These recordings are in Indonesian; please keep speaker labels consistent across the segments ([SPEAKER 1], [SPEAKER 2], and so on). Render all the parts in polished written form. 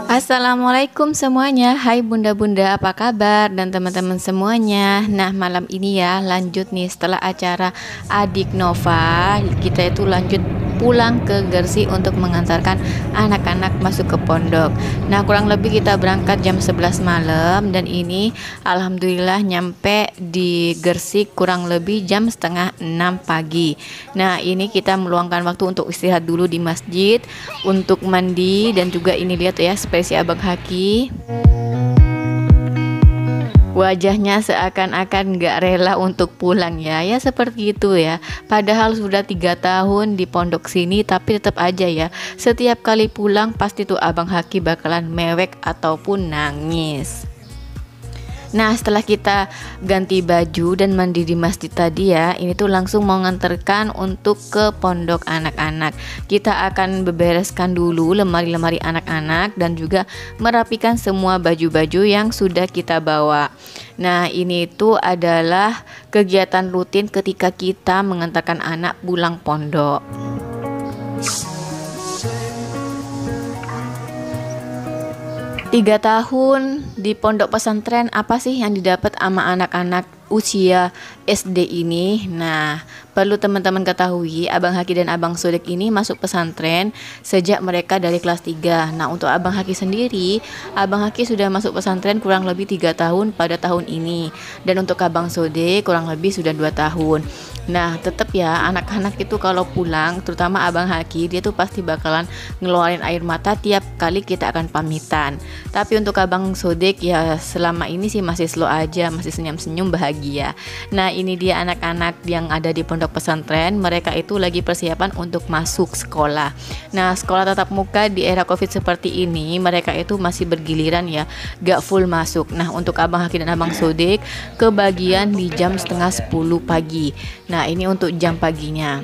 [SPEAKER 1] Assalamualaikum semuanya. Hai bunda-bunda, apa kabar dan teman-teman semuanya. Nah, malam ini ya lanjut nih setelah acara Adik Nova, kita itu lanjut pulang ke Gresik untuk mengantarkan anak-anak masuk ke pondok. Nah, kurang lebih kita berangkat jam 11 malam dan ini alhamdulillah nyampe di Gresik kurang lebih jam setengah 6 pagi. Nah, ini kita meluangkan waktu untuk istirahat dulu di masjid, untuk mandi, dan juga ini lihat ya spesi Abang Haki. Wajahnya seakan-akan gak rela untuk pulang ya seperti itu ya. Padahal sudah 3 tahun di pondok sini, tapi tetap aja ya setiap kali pulang pasti tuh Abang Haki bakalan mewek ataupun nangis. Nah, setelah kita ganti baju dan mandi di masjid tadi ya, ini tuh langsung mau nganterkan untuk ke pondok anak-anak. Kita akan bebereskan dulu lemari-lemari anak-anak dan juga merapikan semua baju-baju yang sudah kita bawa. Nah, ini itu adalah kegiatan rutin ketika kita mengantarkan anak pulang pondok. Tiga tahun di pondok pesantren, apa sih yang didapat sama anak-anak usia SD ini? Nah, perlu teman-teman ketahui, Abang Haki dan Abang Sodik ini masuk pesantren sejak mereka dari kelas 3. Nah, untuk Abang Haki sendiri, Abang Haki sudah masuk pesantren kurang lebih 3 tahun pada tahun ini. Dan untuk Abang Sodik kurang lebih sudah 2 tahun. Nah, tetap ya anak-anak itu kalau pulang, terutama Abang Haki, dia tuh pasti bakalan ngeluarin air mata tiap kali kita akan pamitan. Tapi untuk Abang Sodik ya selama ini sih masih slow aja, masih senyum-senyum bahagia. Nah, ini dia anak-anak yang ada di pondok pesantren, mereka itu lagi persiapan untuk masuk sekolah. Nah, sekolah tatap muka di era Covid seperti ini, mereka itu masih bergiliran ya, gak full masuk. Nah, untuk Abang Haki dan Abang Sodik kebagian di jam setengah 10 pagi. Nah, ini untuk jam paginya.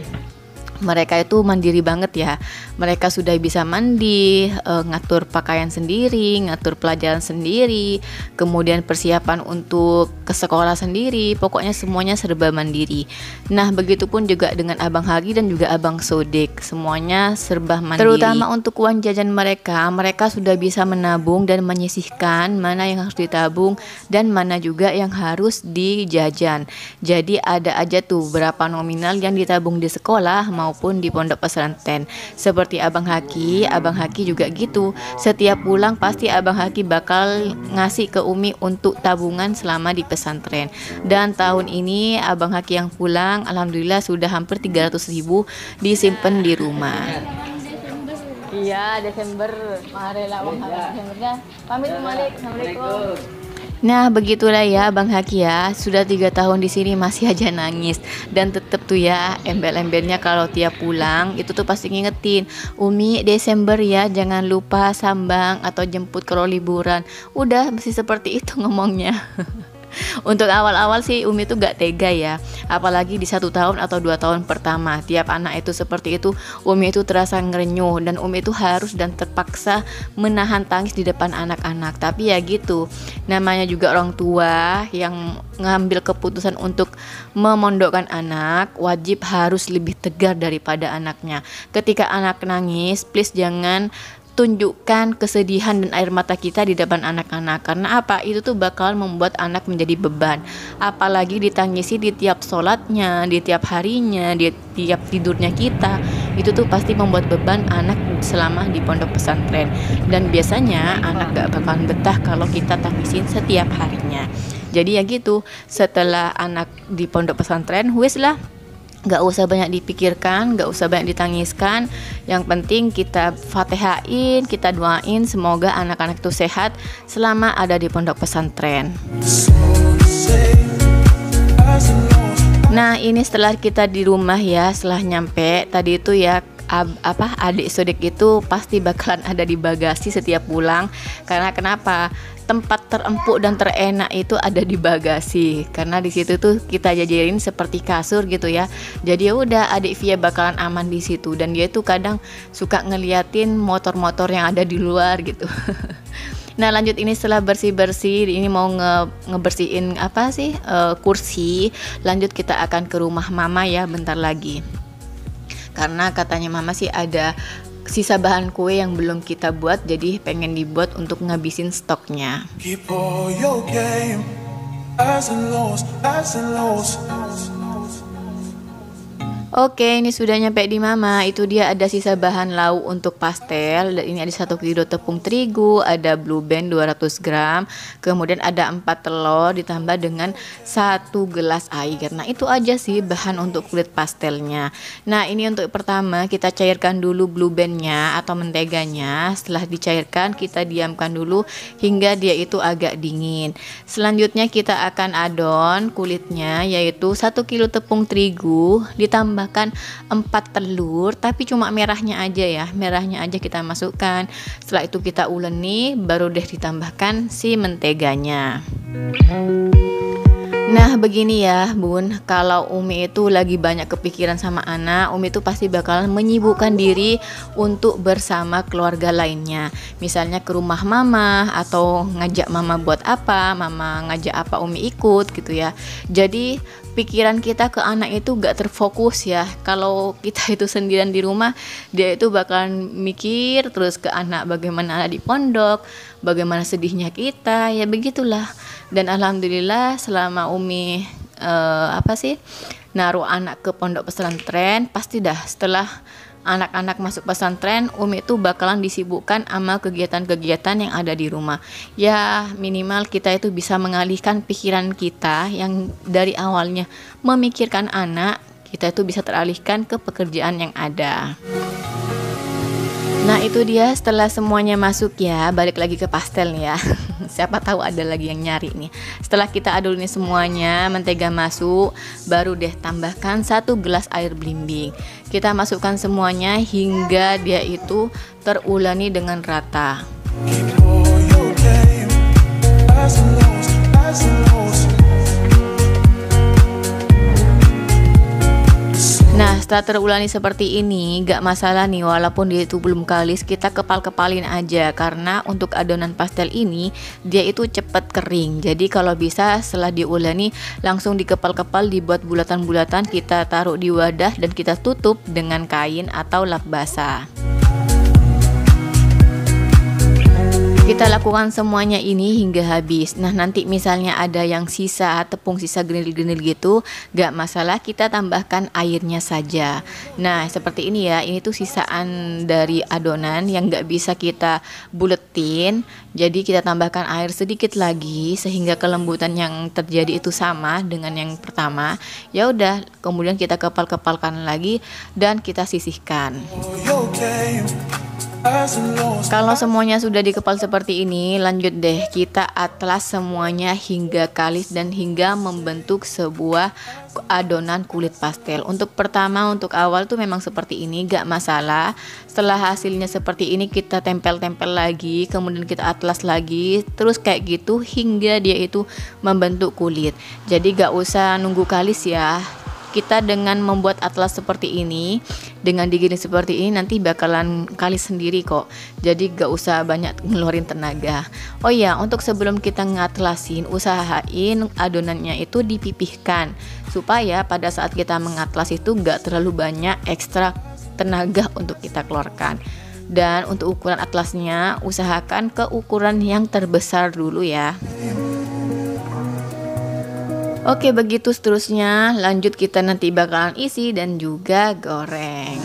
[SPEAKER 1] Mereka itu mandiri banget ya. Mereka sudah bisa mandi, ngatur pakaian sendiri, ngatur pelajaran sendiri, kemudian persiapan untuk ke sekolah sendiri. Pokoknya semuanya serba mandiri. Nah, begitupun juga dengan Abang Haki dan juga Abang Sodik, semuanya serba mandiri. Terutama untuk uang jajan mereka, mereka sudah bisa menabung dan menyisihkan mana yang harus ditabung dan mana juga yang harus dijajan. Jadi ada aja tuh berapa nominal yang ditabung di sekolah maupun di pondok pesantren. Seperti Abang Haki juga gitu. Setiap pulang pasti Abang Haki bakal ngasih ke Umi untuk tabungan selama di pesantren. Dan tahun ini Abang Haki yang pulang alhamdulillah sudah hampir 300.000 disimpan di rumah. Iya, Desember. Mari lah Desembernya. Pamit balik. Assalamualaikum. Nah, begitulah ya Bang Haki ya, sudah 3 tahun di sini masih aja nangis. Dan tetep tuh ya embel-embelnya kalau tiap pulang itu tuh pasti ngingetin, Umi Desember ya jangan lupa sambang atau jemput kalau liburan. Udah mesti seperti itu ngomongnya. Untuk awal-awal sih Umi tuh gak tega ya, apalagi di 1 tahun atau 2 tahun pertama. Tiap anak itu seperti itu, Umi itu terasa ngerenyuh dan Umi itu harus dan terpaksa menahan tangis di depan anak-anak. Tapi ya gitu, namanya juga orang tua yang ngambil keputusan untuk memondokkan anak, wajib harus lebih tegar daripada anaknya. Ketika anak nangis, please jangan tunjukkan kesedihan dan air mata kita di depan anak-anak. Karena apa? Itu tuh bakal membuat anak menjadi beban. Apalagi ditangisi di tiap sholatnya, di tiap harinya, di tiap tidurnya kita. Itu tuh pasti membuat beban anak selama di pondok pesantren. Dan biasanya anak gak bakalan betah kalau kita tangisin setiap harinya. Jadi ya gitu, setelah anak di pondok pesantren, wis lah, gak usah banyak dipikirkan, gak usah banyak ditangiskan. Yang penting kita fatihain, kita doain semoga anak-anak itu sehat selama ada di pondok pesantren. Nah, ini setelah kita di rumah ya, setelah nyampe tadi itu ya adik Sodik itu pasti bakalan ada di bagasi setiap pulang. Karena kenapa? Tempat terempuk dan terenak itu ada di bagasi, karena di situ tuh kita jajarin seperti kasur gitu ya. Jadi ya udah adik Via bakalan aman di situ, dan dia tuh kadang suka ngeliatin motor-motor yang ada di luar gitu. Nah, lanjut ini setelah bersih-bersih, ini mau ngebersihin apa sih kursi. Lanjut kita akan ke rumah mama ya bentar lagi. Karena katanya mama sih ada sisa bahan kue yang belum kita buat, jadi pengen dibuat untuk ngabisin stoknya.
[SPEAKER 2] Keep all your game, highs and lows, highs and lows.
[SPEAKER 1] Oke, ini sudah nyampe di mama. Itu dia ada sisa bahan lauk untuk pastel. Dan ini ada 1 kilo tepung terigu, ada blue band 200 gram, kemudian ada 4 telur ditambah dengan 1 gelas air. Nah, itu aja sih bahan untuk kulit pastelnya. Nah, ini untuk pertama kita cairkan dulu blue bandnya atau menteganya. Setelah dicairkan, kita diamkan dulu hingga dia itu agak dingin. Selanjutnya kita akan adon kulitnya, yaitu 1 kilo tepung terigu ditambah 4 telur, tapi cuma merahnya aja ya, merahnya aja kita masukkan. Setelah itu kita uleni, baru deh ditambahkan si menteganya. Nah, begini ya Bun, kalau Umi itu lagi banyak kepikiran sama anak, Umi itu pasti bakalan menyibukkan diri untuk bersama keluarga lainnya. Misalnya ke rumah mama, atau ngajak mama buat apa, mama ngajak apa Umi ikut gitu ya. Jadi pikiran kita ke anak itu gak terfokus ya. Kalau kita itu sendirian di rumah, dia itu bakalan mikir terus ke anak, bagaimana anak di pondok, bagaimana sedihnya kita, ya begitulah. Dan alhamdulillah selama Umi naruh anak ke pondok pesantren, pasti dah setelah anak-anak masuk pesantren, Umi itu bakalan disibukkan sama kegiatan-kegiatan yang ada di rumah. Ya minimal kita itu bisa mengalihkan pikiran kita yang dari awalnya memikirkan anak, kita itu bisa teralihkan ke pekerjaan yang ada. Nah, itu dia setelah semuanya masuk ya, balik lagi ke pastel nih ya. Siapa tahu ada lagi yang nyari nih. Setelah kita aduk ini semuanya, mentega masuk, baru deh tambahkan 1 gelas air blimbing. Kita masukkan semuanya hingga dia itu teruleni dengan rata.
[SPEAKER 2] Keep all your game, highs and lows, highs and lows.
[SPEAKER 1] Nah, setelah teruleni seperti ini, gak masalah nih walaupun dia itu belum kalis, kita kepal-kepalin aja. Karena untuk adonan pastel ini, dia itu cepat kering. Jadi kalau bisa setelah diuleni, langsung dikepal-kepal, dibuat bulatan-bulatan, kita taruh di wadah dan kita tutup dengan kain atau lap basah. Kita lakukan semuanya ini hingga habis. Nah, nanti misalnya ada yang sisa tepung, sisa granul-granul gitu, gak masalah, kita tambahkan airnya saja. Nah, seperti ini ya, ini tuh sisaan dari adonan yang gak bisa kita buletin. Jadi kita tambahkan air sedikit lagi sehingga kelembutan yang terjadi itu sama dengan yang pertama. Ya udah, kemudian kita kepal-kepalkan lagi dan kita sisihkan.
[SPEAKER 2] All your game, highs and lows.
[SPEAKER 1] Kalau semuanya sudah dikepal seperti ini, lanjut deh kita atlas semuanya hingga kalis dan hingga membentuk sebuah adonan kulit pastel. Untuk pertama, untuk awal tuh memang seperti ini, gak masalah. Setelah hasilnya seperti ini, kita tempel-tempel lagi, kemudian kita atlas lagi, terus kayak gitu hingga dia itu membentuk kulit. Jadi gak usah nunggu kalis ya. Kita dengan membuat atlas seperti ini, dengan digini seperti ini, nanti bakalan kalis sendiri kok. Jadi gak usah banyak ngeluarin tenaga. Oh ya, untuk sebelum kita ngatlasin, usahain adonannya itu dipipihkan, supaya pada saat kita mengatlas itu gak terlalu banyak ekstra tenaga untuk kita keluarkan. Dan untuk ukuran atlasnya, usahakan ke ukuran yang terbesar dulu ya. Oke, begitu seterusnya. Lanjut kita nanti bakalan isi dan juga goreng.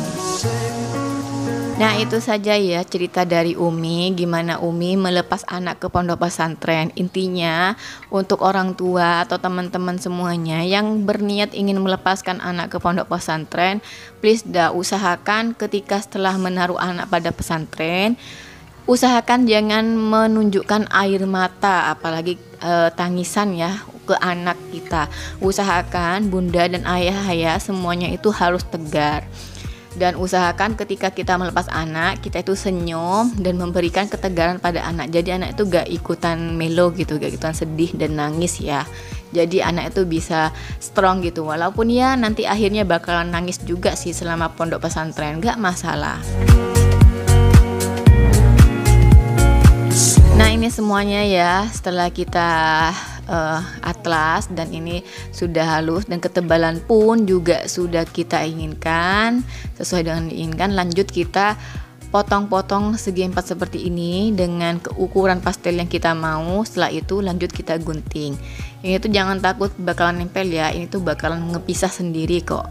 [SPEAKER 1] Nah, itu saja ya cerita dari Umi, gimana Umi melepas anak ke pondok pesantren. Intinya untuk orang tua atau teman-teman semuanya yang berniat ingin melepaskan anak ke pondok pesantren, please dah usahakan ketika setelah menaruh anak pada pesantren, usahakan jangan menunjukkan air mata, apalagi tangisan ya ke anak kita. Usahakan bunda dan ayah ya semuanya itu harus tegar. Dan usahakan ketika kita melepas anak, kita itu senyum dan memberikan ketegaran pada anak. Jadi anak itu gak ikutan melo gitu, gak ikutan sedih dan nangis ya. Jadi anak itu bisa strong gitu. Walaupun ya nanti akhirnya bakalan nangis juga sih selama pondok pesantren, gak masalah. Nah, ini semuanya ya setelah kita atlas dan ini sudah halus dan ketebalan pun juga sudah kita inginkan sesuai dengan diinginkan. Lanjut kita potong-potong segi 4 seperti ini dengan ukuran pastel yang kita mau. Setelah itu lanjut kita gunting. Ini tuh jangan takut bakalan nempel ya, ini tuh bakalan ngepisah sendiri kok.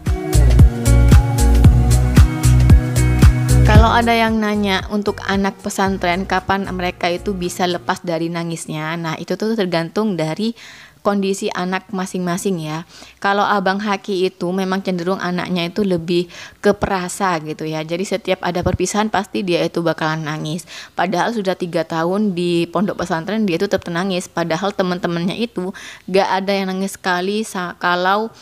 [SPEAKER 1] Kalau ada yang nanya untuk anak pesantren kapan mereka itu bisa lepas dari nangisnya, nah itu tuh tergantung dari kondisi anak masing-masing ya. Kalau Abang Haki itu memang cenderung anaknya itu lebih ke perasa gitu ya. Jadi setiap ada perpisahan pasti dia itu bakalan nangis. Padahal sudah 3 tahun di pondok pesantren dia itu tetap nangis. Padahal teman-temannya itu gak ada yang nangis sekali kalau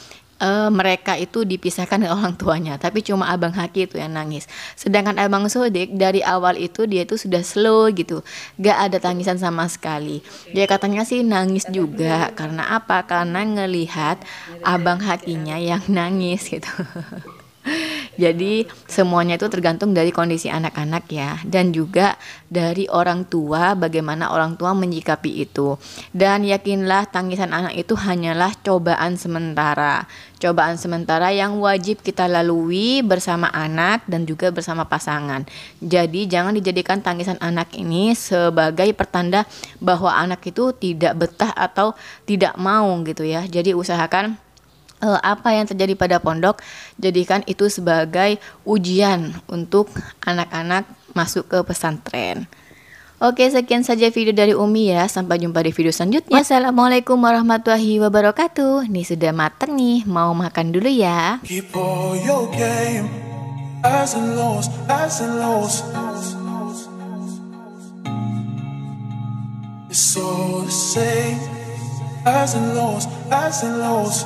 [SPEAKER 1] mereka itu dipisahkan dengan orang tuanya, tapi cuma Abang Haki itu yang nangis. Sedangkan Abang Sodik dari awal itu dia itu sudah slow gitu, gak ada tangisan sama sekali. Dia katanya sih nangis juga, karena apa? Karena ngelihat Abang Hakinya yang nangis gitu. Jadi semuanya itu tergantung dari kondisi anak-anak ya, dan juga dari orang tua, bagaimana orang tua menyikapi itu. Dan yakinlah tangisan anak itu hanyalah cobaan sementara. Cobaan sementara yang wajib kita lalui bersama anak dan juga bersama pasangan. Jadi jangan dijadikan tangisan anak ini sebagai pertanda bahwa anak itu tidak betah atau tidak mau gitu ya. Jadi usahakan apa yang terjadi pada pondok, jadikan itu sebagai ujian untuk anak-anak masuk ke pesantren. Oke, sekian saja video dari Umi ya. Sampai jumpa di video selanjutnya. Assalamualaikum warahmatullahi wabarakatuh. Nih sudah mateng nih, mau makan dulu ya.
[SPEAKER 2] Keep all your game, highs and lows, highs and lows. It's all the same, highs and lows, highs and lows.